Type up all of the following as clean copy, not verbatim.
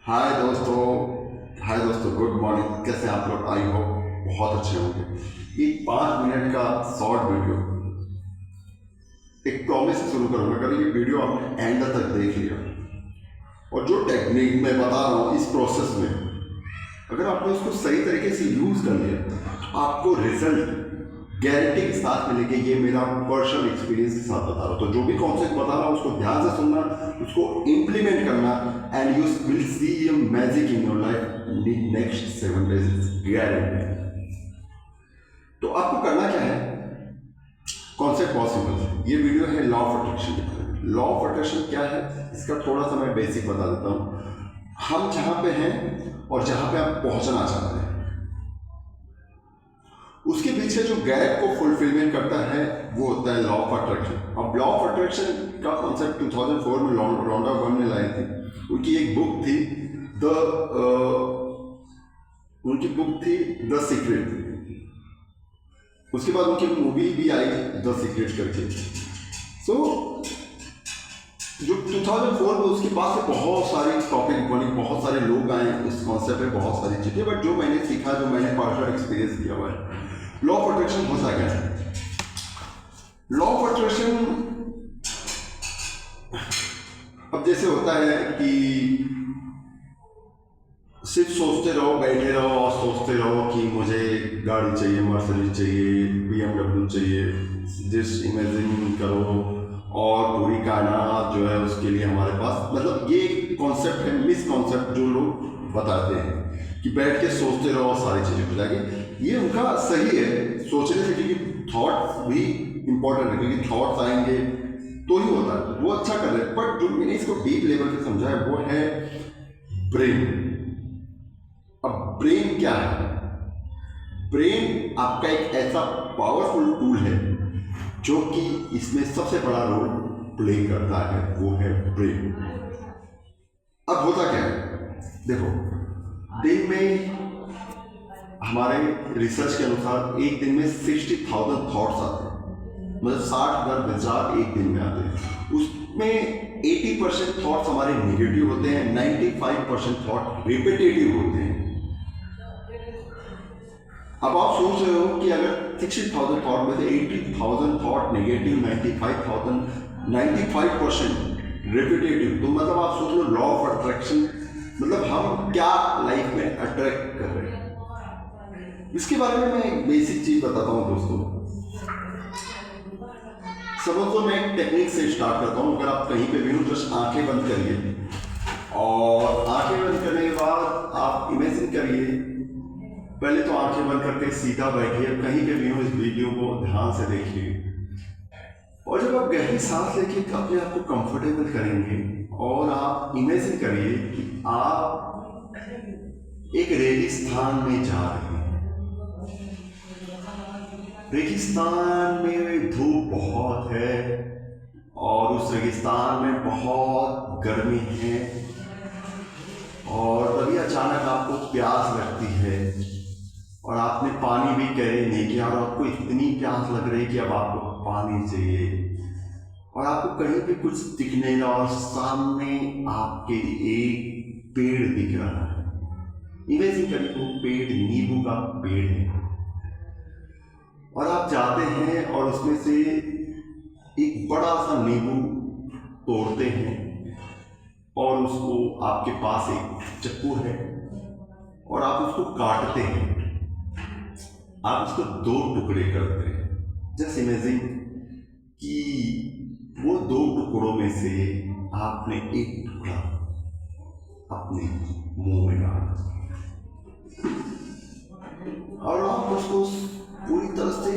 हाय दोस्तों, good morning. कैसे हैं आप लोग? आई होप बहुत अच्छे होंगे। एक 5 मिनट का शॉर्ट वीडियो, एक प्रॉमिस से शुरू करूंगा। अगर ये वीडियो आपने एंड तक देख लिया और जो टेक्निक मैं बता रहा हूँ इस प्रोसेस में अगर आपने उसको सही तरीके से यूज कर लिया, आपको रिजल्ट गारंटी के साथ मिलेंगे। ये मेरा पर्सनल एक्सपीरियंस के साथ बता रहा हूँ। तो जो भी कॉन्सेप्ट बता रहा हूँ उसको ध्यान से सुनना, उसको इम्प्लीमेंट करना, and you will C a magic in your life in next 7 days, guarantee. तो आपको करना क्या है? कॉन्सेप्ट बहुत सिंपल है। ये वीडियो है law of attraction. Law of attraction क्या है इसका थोड़ा सा मैं बेसिक बता देता हूँ। हम जहाँ पे हैं और जहाँ पे आप पहुँचना चाहते हैं उसके पीछे जो गैप को फुलफिलमेंट करता है वो होता है लॉ ऑफ अट्रैक्शन। अब लॉ ऑफ अट्रैक्शन का कॉन्सेप्ट 2004 में रोंडा बर्न ने लाई थी। उनकी एक बुक थी द सीक्रेट। उसके बाद उनकी मूवी भी आई द सीक्रेट करके। सो जो 2004 में उसके बाद से बहुत सारे टॉपिक बने, बहुत सारे लोग आए इस कॉन्सेप्ट में, बहुत सारी चीज़ें। बट जो मैंने सीखा, जो मैंने पर्सनल एक्सपीरियंस किया हुआ है, लॉ ऑफ अट्रैक्शन होता क्या है? लॉ ऑफ अट्रैक्शन अब जैसे होता है कि सिर्फ सोचते रहो, बैठे रहो और सोचते रहो कि मुझे गाड़ी चाहिए, मर्सिडीज चाहिए, BMW चाहिए, जस्ट इमेजिन करो और पूरी कायनात जो है उसके लिए हमारे पास, मतलब ये कॉन्सेप्ट है, मिस कॉन्सेप्ट जो लोग बताते हैं कि बैठ के सोचते रहो सारी चीज़ें हो जाएगी। ये उनका सही है सोचने से, क्योंकि थॉट्स भी इंपॉर्टेंट है, क्योंकि थॉट्स आएंगे तो ही होता है, वो अच्छा कर रहे हैं। बट जो मैंने इसको डीप लेवल पे समझा है वो है ब्रेन। अब ब्रेन क्या है? ब्रेन आपका एक ऐसा पावरफुल टूल है जो कि इसमें सबसे बड़ा रोल प्ले करता है, वो है ब्रेन। अब होता क्या है, देखो, दिन में हमारे रिसर्च के अनुसार एक दिन में 60,000 थॉट्स आते हैं, मतलब 60,000 विचार एक दिन में आते हैं। उसमें 80% थॉट्स हमारे नेगेटिव होते हैं, 95% थॉट रिपीटेटिव होते हैं। अब आप सोच रहे हो कि अगर 60,000 थॉट में से 80,000 थॉट नेगेटिव, 95% रिपीटेटिव, तो मतलब आप सोच लो लॉ ऑफ अट्रैक्शन, मतलब हम क्या लाइफ में अट्रैक्ट कर रहे हैं। इसके बारे में मैं एक बेसिक चीज बताता हूँ दोस्तों। समझो मैं एक टेक्निक से स्टार्ट करता हूँ। अगर आप कहीं पे भी हो, जस्ट आंखें बंद करिए और आंखें बंद करने के बाद आप इमेजिन करिए, पहले तो आंखें बंद करके सीधा बैठिए, कहीं पे भी हो, इस वीडियो को ध्यान से देखिए। और जब आप गहरी सांस लेके अपने आप को कंफर्टेबल करेंगे और आप इमेजिन करिए कि आप एक रेगिस्तान में जा रहे हैं। रेगिस्तान में धूप बहुत है और उस रेगिस्तान में बहुत गर्मी है, और तभी अचानक आपको प्यास लगती है और आपने पानी भी कैरी नहीं किया और आपको इतनी प्यास लग रही है कि अब आपको पानी चाहिए, और आपको कहीं भी कुछ दिख नहीं रहा और सामने आपके एक पेड़ दिख रहा है। इमेजिन करिए वो पेड़ नींबू का पेड़ है और आप जाते हैं और उसमें से एक बड़ा सा नींबू तोड़ते हैं और उसको, आपके पास एक चाकू है और आप उसको काटते हैं। आप उसको 2 टुकड़े करते हैं। जस्ट इमेजिन कि वो 2 टुकड़ों में से आपने एक टुकड़ा अपने मुंह में डाला और आप उसको पूरी तरह से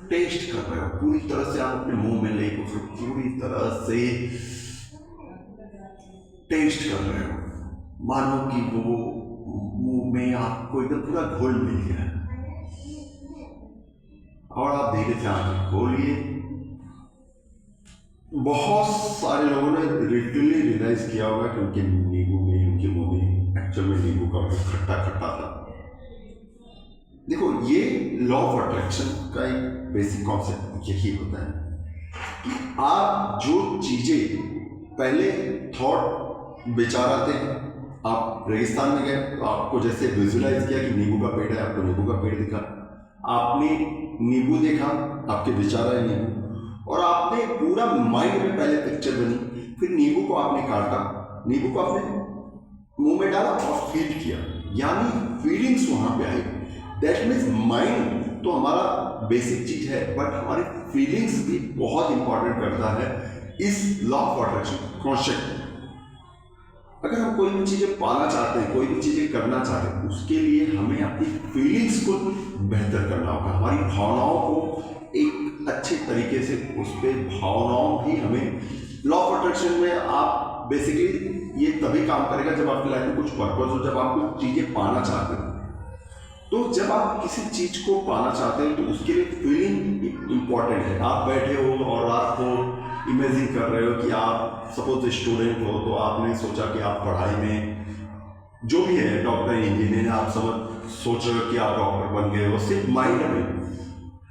टेस्ट कर रहे हो। पूरी तरह से आप अपने मुंह में लेकर उसको पूरी तरह से टेस्ट कर रहे हो, मानो कि वो मुंह में आपको एकदम पूरा घुल मिल गया है। और आप धीरे से आंखें खोलिए। बहुत सारे लोगों ने लिटरली रियलाइज किया होगा कि उनके नींबू में, उनके मुंह में एक्चुअल में नींबू का खट्टा खट्टा था। देखो, ये लॉ ऑफ अट्रैक्शन का एक बेसिक कॉन्सेप्ट यही होता है कि आप जो चीजें पहले थॉट बेचारा थे, आप रेगिस्तान में गए तो आपको जैसे विजुलाइज किया कि नींबू का पेड़ है, आपको नींबू का पेड़ दिखा, आपने नींबू देखा, आपके बेचारा है नींबू, और आपने पूरा माइंड में पहले पिक्चर बनी, फिर नींबू को आपने काटा, नींबू को आपने मुंह में डाला और फील किया, यानी फीलिंग्स वहां पे आई। दैट मीन्स माइंड तो हमारा बेसिक चीज है, बट हमारी फीलिंग्स भी बहुत इंपॉर्टेंट करता है इस लॉ ऑफ अट्रैक्शन कॉन्सेप्ट। अगर हम कोई भी चीजें पाना चाहते हैं, कोई भी चीजें करना चाहते हैं, उसके लिए हमें अपनी फीलिंग्स को बेहतर करना होगा, हमारी भावनाओं को एक अच्छे तरीके से उस पर भावनाओं भी हमें लॉ ऑफ अट्रैक्शन में आप बेसिकली ये तभी काम करेगा जब आपकी लाइफ में कुछ पर्पस हो, जब आप कुछ चीजें पाना चाहते हैं। तो जब आप किसी चीज को पाना चाहते हैं तो उसके लिए फीलिंग इंपॉर्टेंट है। आप बैठे हो और रात को इमेजिन कर रहे हो कि आप सपोज स्टूडेंट हो, तो आपने सोचा कि आप पढ़ाई में जो भी है डॉक्टर इंजीनियर, आप सोच रहे हो कि आप डॉक्टर बन गए हो सिर्फ माइंड में,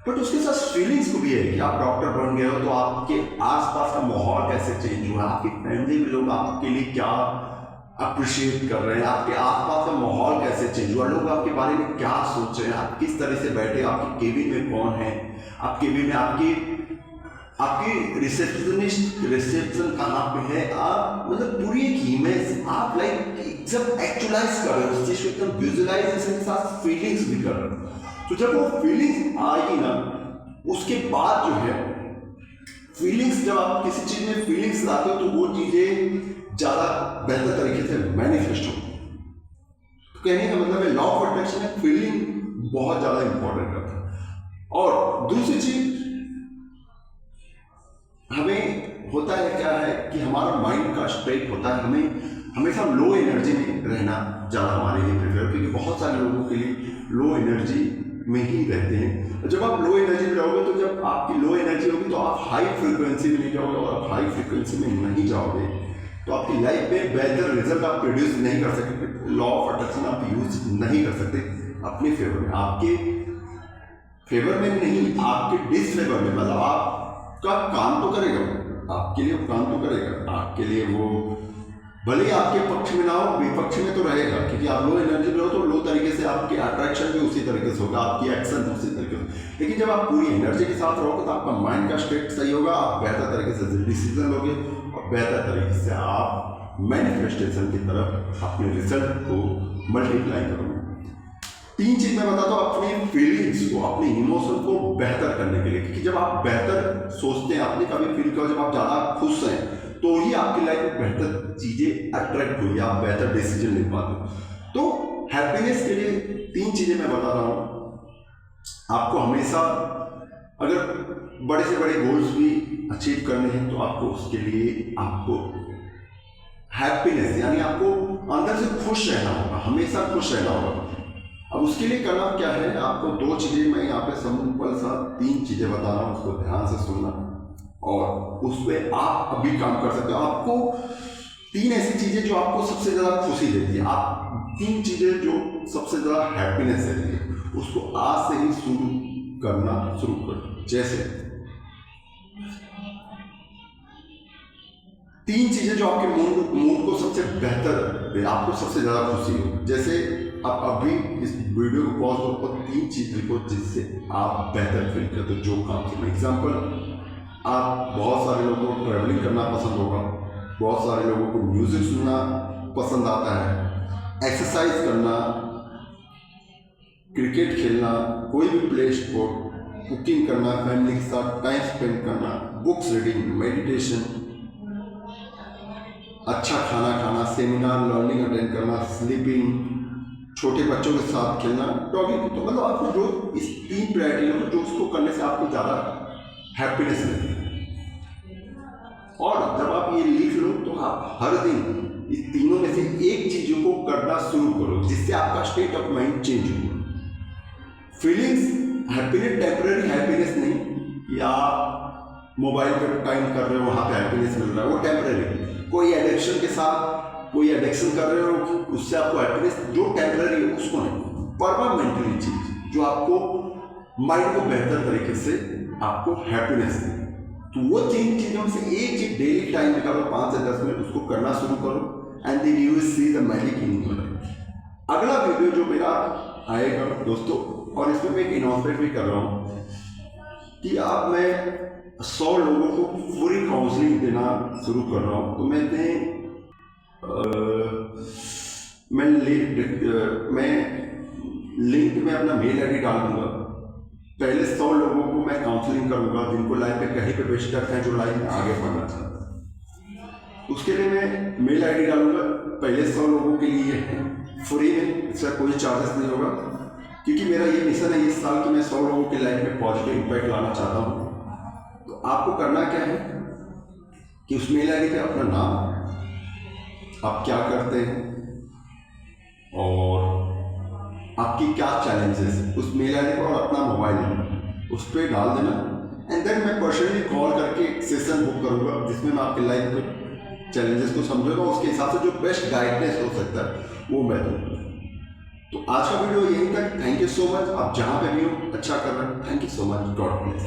बट उसके साथ फीलिंग्स को भी है कि आप डॉक्टर बन गए हो तो आपके आसपास का माहौल कैसे चेंज हुआ, आपकी फैमिली में लोग आपके लिए क्या अप्रिशिएट कर रहे हैं, आपके आसपास का माहौल कैसे चेंज हुआ, लोग आपके बारे में क्या सोच रहे हैं, आप किस तरह से बैठे, आपके केबिन में कौन है, आप केबिन में आपकी रिसेप्शन कहाँ पे है, आप मतलब पूरी एक इमेज आप लाइक जब एक्चुअलाइज कर रहे हो उस चीज को, एकदम विजुअलाइजेशन के साथ फीलिंग्स भी कर रहे हो। तो जब वो फीलिंग्स आएगी ना, उसके बाद जो है फीलिंग्स, जब आप किसी चीज में फीलिंग्स लाते हो तो वो चीजें ज्यादा बेहतर तरीके से मैनिफेस्ट हो। तो कहने का मतलब है लॉ ऑफ अट्रैक्शन में फीलिंग बहुत ज्यादा इंपॉर्टेंट करता है। और दूसरी चीज हमें होता है क्या है कि हमारा माइंड का स्टेट होता है, हमें हमेशा लो एनर्जी में रहना ज़्यादा हमारे लिए प्रेफर, क्योंकि बहुत सारे लोगों के लिए लो एनर्जी में ही रहते हैं। जब आप लो एनर्जी में रहोगे, तो जब आपकी लो एनर्जी होगी तो आप हाई फ्रीक्वेंसी में नहीं जाओगे, और आप हाई फ्रीक्वेंसी में नहीं जाओगे तो आपकी लाइफ में बेहतर रिजल्ट आप प्रोड्यूस नहीं कर सकते, लॉ ऑफ अट्रैक्शन आप यूज नहीं कर सकते अपने फेवर में, आपके फेवर में नहीं, आपके डिसफेवर में। मतलब आपका काम तो करेगा, आपके लिए वो काम तो करेगा, आपके लिए वो भले ही आपके पक्ष में ना हो, विपक्ष में तो रहेगा, क्योंकि आप लो एनर्जी में हो तो लो तरीके से आपके अट्रैक्शन भी उसी तरीके से होगा, आपकी एक्शन उसी तरीके से। लेकिन जब आप पूरी एनर्जी के साथ रहोगे तो आपका माइंड का स्टेट सही होगा, आप बेहतर तरीके से डिसीजन लोगे और बेहतर तरीके से आप मैनिफेस्टेशन की तरफ अपने रिजल्ट को मल्टीप्लाई करोगे। 3 चीज मैं बताता हूँ अपनी फीलिंग्स को, अपने इमोशन को बेहतर करने के लिए, क्योंकि जब आप बेहतर सोचते हैं, आपने कभी फील किया जब आप ज़्यादा खुश हैं तो ही आपकी लाइफ में बेहतर चीजें अट्रैक्ट हुई, आप बेहतर डिसीजन ले पाते हो। तो हैप्पीनेस के लिए 3 चीजें मैं बता रहा हूँ। आपको हमेशा अगर बड़े से बड़े गोल्स भी अचीव करने हैं तो आपको उसके लिए आपको हैप्पीनेस यानी आपको अंदर से खुश रहना होगा, हमेशा खुश रहना होगा। अब उसके लिए करना क्या है, आपको 2 चीजें मैं यहाँ पे सिंपल सा 3 चीजें बता रहा हूँ, उसको ध्यान से सुनना और उस पर आप अभी काम कर सकते हो। आपको 3 ऐसी चीजें जो आपको सबसे ज्यादा खुशी देती है, आप 3 चीजें जो सबसे ज्यादा हैप्पीनेस देती है, उसको आज से ही शुरू करना शुरू करो। जैसे 3 चीजें जो आपके मूड को सबसे बेहतर, आपको सबसे ज्यादा खुशी हो। जैसे आप अभी इस वीडियो को पॉज करो और 3 चीज लिखो जिससे आप बेहतर फील करते हो जो काम से। एग्जाम्पल, आप बहुत सारे लोगों को ट्रैवलिंग करना पसंद होगा, बहुत सारे लोगों को म्यूजिक सुनना पसंद आता है, एक्सरसाइज करना, क्रिकेट खेलना, कोई भी प्ले स्पोर्ट, कुकिंग करना, फैमिली के साथ टाइम स्पेंड करना, बुक्स रीडिंग, मेडिटेशन, अच्छा खाना खाना, सेमिनार लर्निंग अटेंड करना, स्लीपिंग, छोटे बच्चों के साथ खेलना, डॉगिंग। तो मतलब आपको जो इस 3 प्रायोरिटी हो जो उसको करने से आपको ज़्यादा हैप्पीनेस मिलती है। और जब आप ये लिख लो तो आप हर दिन इस तीनों में से एक चीजों को करना शुरू करो जिससे आपका स्टेट ऑफ माइंड चेंज हो। फीलिंग्स हैप्पीनेस टेम्पररी हैप्पीनेस नहीं कि आप मोबाइल पर टाइम कर रहे हो वहां पे हैप्पीनेस मिल रहा है, वो टेम्पररी। कोई एडिक्शन के साथ कोई एडिक्शन कर रहे हो उससे आपको हैप्पीनेस, जो टेम्पररी है उसको नहीं, परमानेंटली चीज जो आपको माइंड को बेहतर तरीके से आपको हैप्पीनेस दे। तो वो 3 चीजों से एक चीज डेली टाइम निकालो, 5 से 10 मिनट उसको करना शुरू करो। And then you will see the magic in your life. अगला वीडियो जो मेरा आएगा दोस्तों, और इसमें मैं एक अनाउंसमेंट भी कर रहा हूँ कि अब मैं 100 लोगों को पूरी काउंसलिंग देना शुरू कर रहा हूँ। तो मैं लिंक में अपना मेल आईडी डाल दूंगा। पहले 100 लोगों को मैं काउंसलिंग करूंगा जिनको लाइफ में कहीं पे बेस्टक हैं, जो लाइफ में आगे बढ़ना चाहते हैं। उसके लिए मैं मेल आईडी डालूंगा। पहले 100 लोगों के लिए फ्री में, इसका कोई चार्जेस नहीं होगा, क्योंकि मेरा ये मिशन है इस साल कि मैं 100 लोगों की लाइफ में पॉजिटिव इम्पैक्ट लाना चाहता हूँ। तो आपको करना क्या है कि उस मेल आईडी पे अपना नाम, आप क्या करते हैं और आपकी क्या चैलेंजेस, उस मेल आईडी पर, और अपना मोबाइल नंबर उस पर डाल देना। एंड देन मैं पर्सनली कॉल करके एक सेशन बुक करूँगा जिसमें मैं आपके लाइफ के चैलेंजेस को समझूंगा, उसके हिसाब से जो बेस्ट गाइडेंस हो सकता है वो मैं दूँगा। तो आज का वीडियो यहीं तक। Thank you so much. आप जहाँ पे भी हो अच्छा कर रहे हैं। Thank you so much. God bless.